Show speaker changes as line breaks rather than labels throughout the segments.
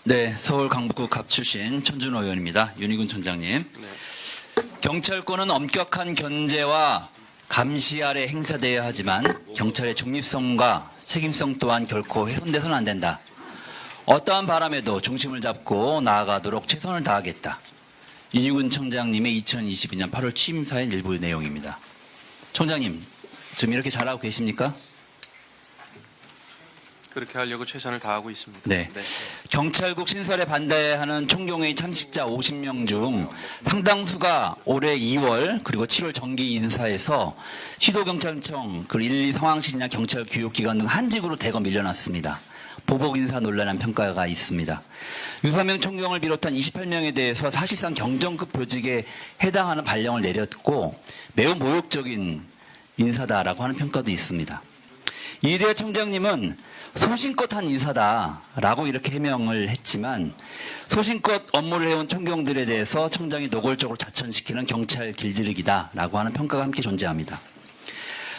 네, 서울 강북구 갑 출신 천준호 의원입니다. 윤희군 청장님.
네.
경찰권은 엄격한 견제와 감시 아래 행사되어야 하지만 경찰의 중립성과 책임성 또한 결코 훼손돼서는 안 된다. 어떠한 바람에도 중심을 잡고 나아가도록 최선을 다하겠다. 윤희군 청장님의 2022년 8월 취임사의 일부 내용입니다. 청장님, 지금 이렇게 잘하고 계십니까?
그렇게 하려고 최선을 다하고 있습니다.
네. 경찰국 신설에 반대하는 총경회의 참식자 50명 중 상당수가 올해 2월 그리고 7월 정기 인사에서 시도경찰청, 그리고 1, 2 상황실이나 경찰교육기관 등 한직으로 대거 밀려났습니다. 보복 인사 논란한 평가가 있습니다. 유사명 총경을 비롯한 28명에 대해서 사실상 경정급 보직에 해당하는 발령을 내렸고 매우 모욕적인 인사다라고 하는 평가도 있습니다. 이대호 청장님은 소신껏 한 인사다라고 이렇게 해명을 했지만 소신껏 업무를 해온 총경들에 대해서 청장이 노골적으로 자천시키는 경찰 길들이기다라고 하는 평가가 함께 존재합니다.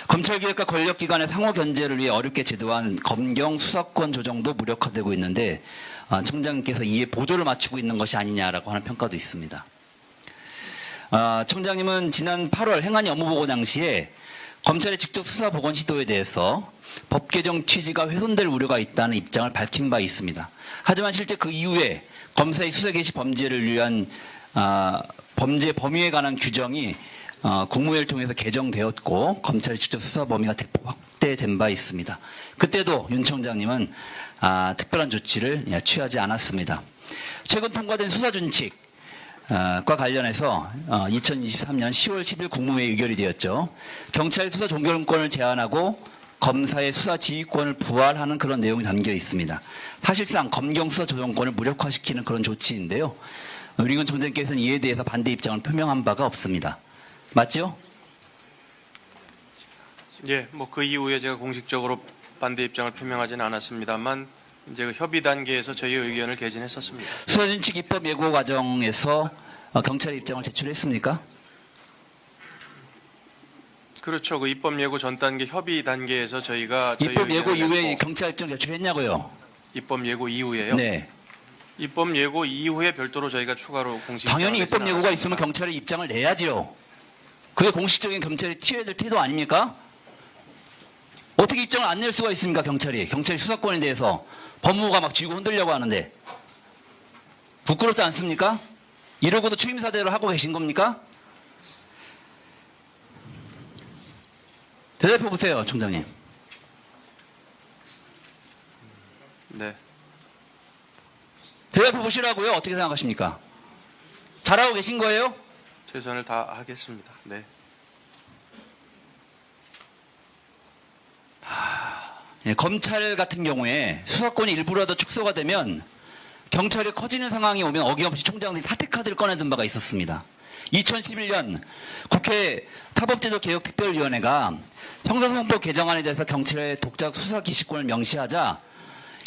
검찰개혁과 권력기관의 상호 견제를 위해 어렵게 제도한 검경 수사권 조정도 무력화되고 있는데 청장님께서 이에 보조를 맞추고 있는 것이 아니냐라고 하는 평가도 있습니다. 청장님은 지난 8월 행안위 업무보고 당시에 검찰의 직접 수사 보건 시도에 대해서 법 개정 취지가 훼손될 우려가 있다는 입장을 밝힌 바 있습니다. 하지만 실제 그 이후에 검사의 수사 개시 범죄를 위한 범죄 범위에 관한 규정이 국무회의를 통해서 개정되었고 검찰의 직접 수사 범위가 대폭 확대된 바 있습니다. 그때도 윤 청장님은 특별한 조치를 취하지 않았습니다. 최근 통과된 수사준칙 과 관련해서 2023년 10월 10일 국무회의 의결이 되었죠. 경찰의 수사 종결권을 제한하고 검사의 수사 지휘권을 부활하는 그런 내용이 담겨 있습니다. 사실상 검경 수사 조정권을 무력화시키는 그런 조치인데요. 윤희군 청장님께서는 이에 대해서 반대 입장을 표명한 바가 없습니다. 맞죠?
예, 뭐 그 이후에 제가 공식적으로 반대 입장을 표명하지는 않았습니다만 이제 그 협의 단계에서 저희의 의견을 개진했었습니다.
수사준칙 입법 예고 과정에서 경찰의 입장을 제출했습니까?
그렇죠. 그 입법 예고 전 단계 협의 단계에서 저희가
입법 예고
의견을
이후에
냈고,
경찰 입장 제출했냐고요?
입법 예고 이후에요.
네.
입법 예고 이후에 별도로 저희가 추가로 공식
당연히
입장을
입법
내지는
예고가
않았습니다.
있으면 경찰의 입장을 내야지요. 그게 공식적인 경찰이 튀어야 될 태도 아닙니까? 어떻게 입장을 안 낼 수가 있습니까, 경찰이? 경찰 수사권에 대해서 법무부가 막 쥐고 흔들려고 하는데. 부끄럽지 않습니까? 이러고도 취임사대로 하고 계신 겁니까? 대답해 보세요, 청장님.
네.
대답해 보시라고요. 어떻게 생각하십니까? 잘하고 계신 거예요?
최선을 다하겠습니다. 네.
예, 검찰 같은 경우에 수사권이 일부라도 축소가 되면 경찰이 커지는 상황이 오면 어김없이 총장들이 사퇴카드를 꺼내든 바가 있었습니다. 2011년 국회 사법제도개혁특별위원회가 형사소송법 개정안에 대해서 경찰의 독자 수사 기시권을 명시하자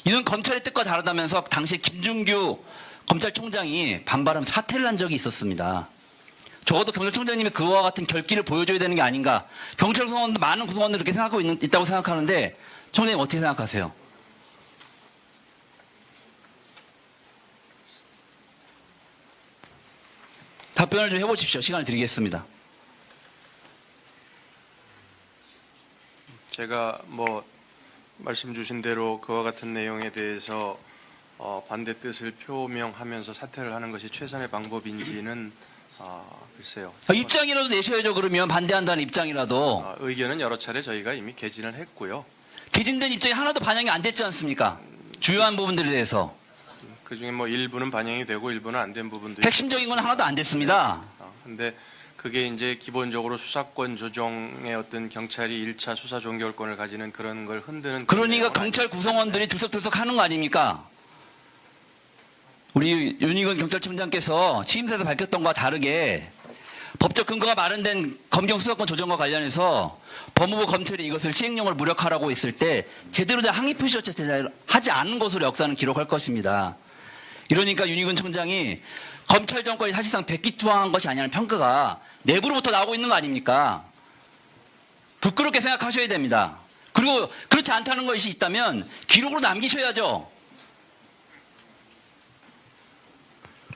이는 검찰의 뜻과 다르다면서 당시 김준규 검찰총장이 반발하면 사퇴를 한 적이 있었습니다. 적어도 경찰청장님이 그와 같은 결기를 보여줘야 되는 게 아닌가. 경찰 구성원도 많은 구성원들이 그렇게 생각하고 있다고 생각하는데 청장님 어떻게 생각하세요? 답변을 좀 해보십시오. 시간을 드리겠습니다.
제가 뭐 말씀 주신 대로 그와 같은 내용에 대해서 반대 뜻을 표명하면서 사퇴를 하는 것이 최선의 방법인지는 글쎄요.
입장이라도 내셔야죠. 그러면 반대한다는 입장이라도.
의견은 여러 차례 저희가 이미 개진을 했고요.
개진된 입장이 하나도 반영이 안 됐지 않습니까? 주요한 부분들에 대해서.
그중에 뭐 일부는 반영이 되고 일부는 안 된 부분도
핵심적인 건 하나도 안 됐습니다.
근데 그게 이제 기본적으로 수사권 조정의 어떤 경찰이 1차 수사 종결권을 가지는 그런 걸 흔드는
그러니까 경찰 구성원들이 들썩들썩 하는 거 아닙니까? 우리 윤희군 경찰청장께서 취임사에서 밝혔던 것과 다르게 법적 근거가 마련된 검경 수사권 조정과 관련해서 법무부 검찰이 이것을 시행령을 무력화라고 했을 때 제대로 된 항의 표시 자체를 하지 않은 것으로 역사는 기록할 것입니다. 이러니까 윤희군 청장이 검찰 정권이 사실상 백기투항한 것이 아니라는 평가가 내부로부터 나오고 있는 거 아닙니까? 부끄럽게 생각하셔야 됩니다. 그리고 그렇지 않다는 것이 있다면 기록으로 남기셔야죠.